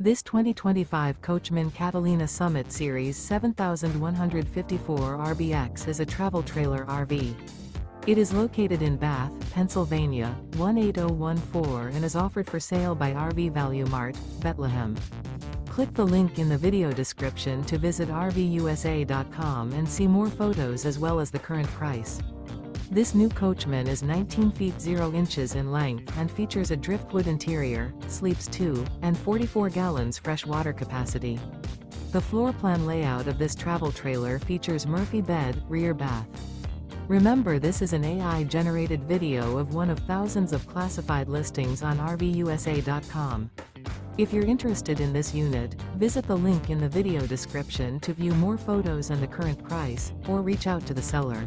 This 2025 Coachmen Catalina Summit Series 7154 RBX is a travel trailer RV. It is located in Bath, Pennsylvania, 18014 and is offered for sale by RV Value Mart, Behtlehem. Click the link in the video description to visit RVUSA.com and see more photos as well as the current price. This new Coachmen is 19 feet 0 inches in length and features a driftwood interior, sleeps 2, and 44 gallons fresh water capacity. The floor plan layout of this travel trailer features Murphy bed, rear bath. Remember, this is an AI-generated video of one of thousands of classified listings on RVUSA.com. If you're interested in this unit, visit the link in the video description to view more photos and the current price, or reach out to the seller.